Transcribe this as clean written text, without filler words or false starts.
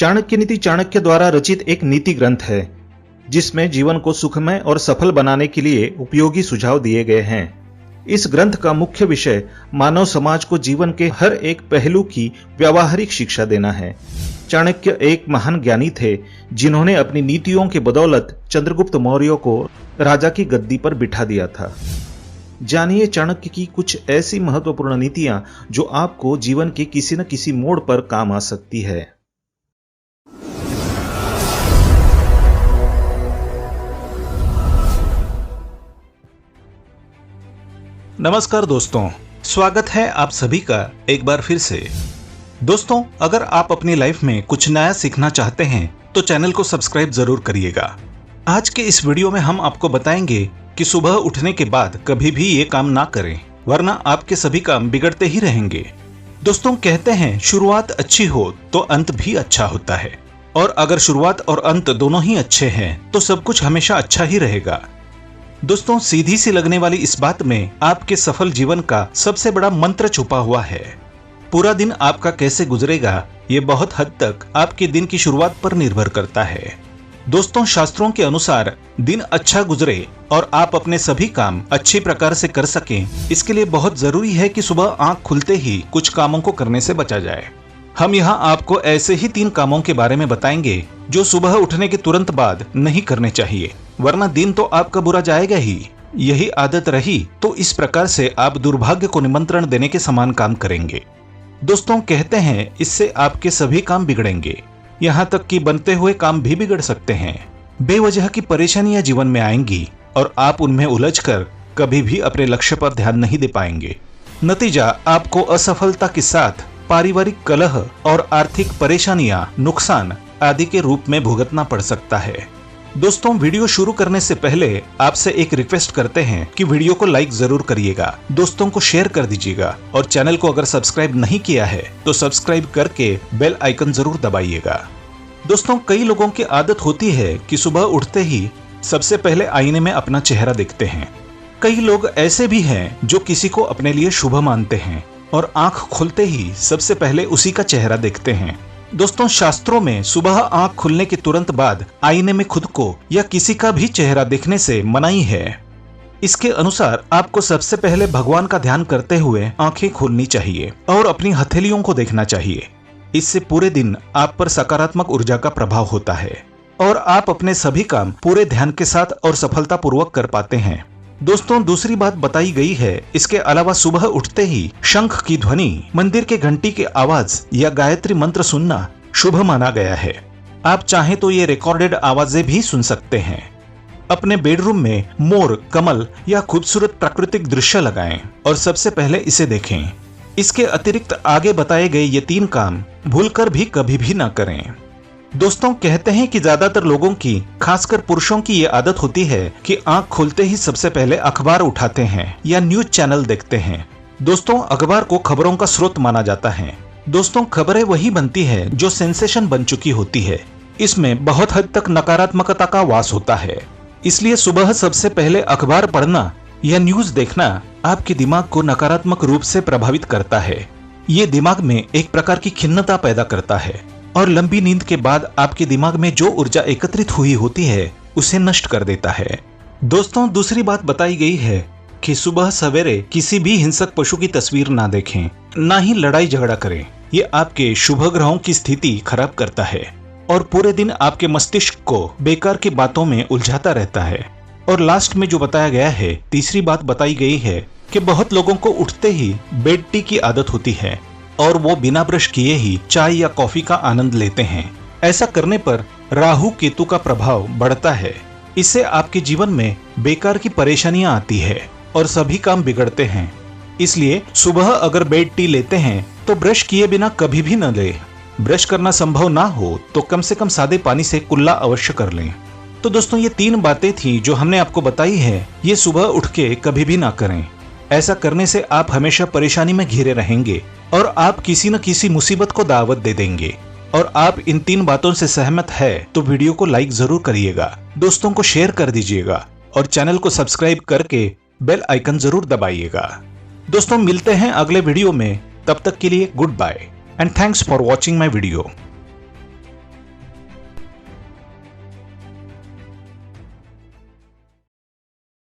चाणक्य नीति चाणक्य द्वारा रचित एक नीति ग्रंथ है जिसमें जीवन को सुखमय और सफल बनाने के लिए उपयोगी सुझाव दिए गए हैं। इस ग्रंथ का मुख्य विषय मानव समाज को जीवन के हर एक पहलू की व्यावहारिक शिक्षा देना है। चाणक्य एक महान ज्ञानी थे जिन्होंने अपनी नीतियों के बदौलत चंद्रगुप्त मौर्य को राजा की गद्दी पर बिठा दिया था। जानिए चाणक्य की कुछ ऐसी महत्वपूर्ण नीतियां जो आपको जीवन के किसी न किसी मोड़ पर काम आ सकती है। नमस्कार दोस्तों, स्वागत है आप सभी का एक बार फिर से। दोस्तों, अगर आप अपनी लाइफ में कुछ नया सीखना चाहते हैं तो चैनल को सब्सक्राइब जरूर करिएगा। आज के इस वीडियो में हम आपको बताएंगे कि सुबह उठने के बाद कभी भी ये काम ना करें, वरना आपके सभी काम बिगड़ते ही रहेंगे। दोस्तों, कहते हैं शुरुआत अच्छी हो तो अंत भी अच्छा होता है, और अगर शुरुआत और अंत दोनों ही अच्छे हैं तो सब कुछ हमेशा अच्छा ही रहेगा। दोस्तों, सीधी सी लगने वाली इस बात में आपके सफल जीवन का सबसे बड़ा मंत्र छुपा हुआ है। पूरा दिन आपका कैसे गुजरेगा ये बहुत हद तक आपके दिन की शुरुआत पर निर्भर करता है। दोस्तों, शास्त्रों के अनुसार दिन अच्छा गुजरे और आप अपने सभी काम अच्छी प्रकार से कर सकें, इसके लिए बहुत जरूरी है कि सुबह आंख खुलते ही कुछ कामों को करने से बचा जाए। हम यहाँ आपको ऐसे ही 3 कामों के बारे में बताएंगे जो सुबह उठने के तुरंत बाद नहीं करने चाहिए, वरना दिन तो आपका बुरा जाएगा ही। यही आदत रही तो इस प्रकार से आप दुर्भाग्य को निमंत्रण देने के समान काम करेंगे। दोस्तों, कहते हैं इससे आपके सभी काम बिगड़ेंगे, यहाँ तक कि बनते हुए काम भी बिगड़ सकते हैं। बेवजह की परेशानियां जीवन में आएंगी और आप उनमें उलझकर कभी भी अपने लक्ष्य पर ध्यान नहीं दे पाएंगे। नतीजा आपको असफलता के साथ पारिवारिक कलह और आर्थिक परेशानियां, नुकसान आदि के रूप में भुगतना पड़ सकता है। दोस्तों, वीडियो शुरू करने से पहले आपसे एक रिक्वेस्ट करते हैं कि वीडियो को लाइक जरूर करिएगा, दोस्तों को शेयर कर दीजिएगा और चैनल को अगर सब्सक्राइब नहीं किया है तो सब्सक्राइब करके बेल आइकन जरूर दबाइएगा। दोस्तों, कई लोगों की आदत होती है कि सुबह उठते ही सबसे पहले आईने में अपना चेहरा देखते हैं। कई लोग ऐसे भी हैं जो किसी को अपने लिए शुभ मानते हैं और आंख खुलते ही सबसे पहले उसी का चेहरा देखते हैं। दोस्तों, शास्त्रों में सुबह आंख खुलने के तुरंत बाद आईने में खुद को या किसी का भी चेहरा देखने से मनाही है। इसके अनुसार आपको सबसे पहले भगवान का ध्यान करते हुए आंखें खोलनी चाहिए और अपनी हथेलियों को देखना चाहिए। इससे पूरे दिन आप पर सकारात्मक ऊर्जा का प्रभाव होता है और आप अपने सभी काम पूरे ध्यान के साथ और सफलतापूर्वक कर पाते हैं। दोस्तों, दूसरी बात बताई गई है, इसके अलावा सुबह उठते ही शंख की ध्वनि, मंदिर के घंटी की आवाज या गायत्री मंत्र सुनना शुभ माना गया है। आप चाहें तो ये रिकॉर्डेड आवाजें भी सुन सकते हैं। अपने बेडरूम में मोर, कमल या खूबसूरत प्राकृतिक दृश्य लगाएं और सबसे पहले इसे देखें। इसके अतिरिक्त आगे बताए गए ये 3 काम भूलकर भी कभी भी ना करें। दोस्तों, कहते हैं कि ज्यादातर लोगों की, खासकर पुरुषों की ये आदत होती है कि आंख खोलते ही सबसे पहले अखबार उठाते हैं या न्यूज चैनल देखते हैं। दोस्तों, अखबार को खबरों का स्रोत माना जाता है। दोस्तों, खबरें वही बनती है जो सेंसेशन बन चुकी होती है। इसमें बहुत हद तक नकारात्मकता का वास होता है। इसलिए सुबह सबसे पहले अखबार पढ़ना या न्यूज देखना आपके दिमाग को नकारात्मक रूप से प्रभावित करता है। ये दिमाग में एक प्रकार की खिन्नता पैदा करता है और लंबी नींद के बाद आपके दिमाग में जो ऊर्जा एकत्रित हुई होती है उसे नष्ट कर देता है। दोस्तों, दूसरी बात बताई गई है कि सुबह सवेरे किसी भी हिंसक पशु की तस्वीर ना देखें, ना ही लड़ाई झगड़ा करें। ये आपके शुभ ग्रहों की स्थिति खराब करता है और पूरे दिन आपके मस्तिष्क को बेकार की बातों में उलझाता रहता है। और लास्ट में जो बताया गया है, तीसरी बात बताई गई है कि बहुत लोगों को उठते ही बेड टी की आदत होती है और वो बिना ब्रश किए ही चाय या कॉफी का आनंद लेते हैं। ऐसा करने पर राहु केतु का प्रभाव बढ़ता है। इससे आपके जीवन में बेकार की परेशानियां आती है और सभी काम बिगड़ते हैं। इसलिए सुबह अगर बेड टी लेते हैं तो ब्रश किए बिना कभी भी न लें। ब्रश करना संभव ना हो तो कम से कम सादे पानी से कुल्ला अवश्य कर लें। तो दोस्तों, ये 3 बातें थी जो हमने आपको बताई है, ये सुबह उठ के कभी भी ना करें। ऐसा करने से आप हमेशा परेशानी में घिरे रहेंगे और आप किसी न किसी मुसीबत को दावत दे देंगे। और आप इन 3 बातों से सहमत है तो वीडियो को लाइक जरूर करिएगा, दोस्तों को शेयर कर दीजिएगा और चैनल को सब्सक्राइब करके बेल आइकन जरूर दबाइएगा। दोस्तों, मिलते हैं अगले वीडियो में, तब तक के लिए goodbye and thanks for watching my video.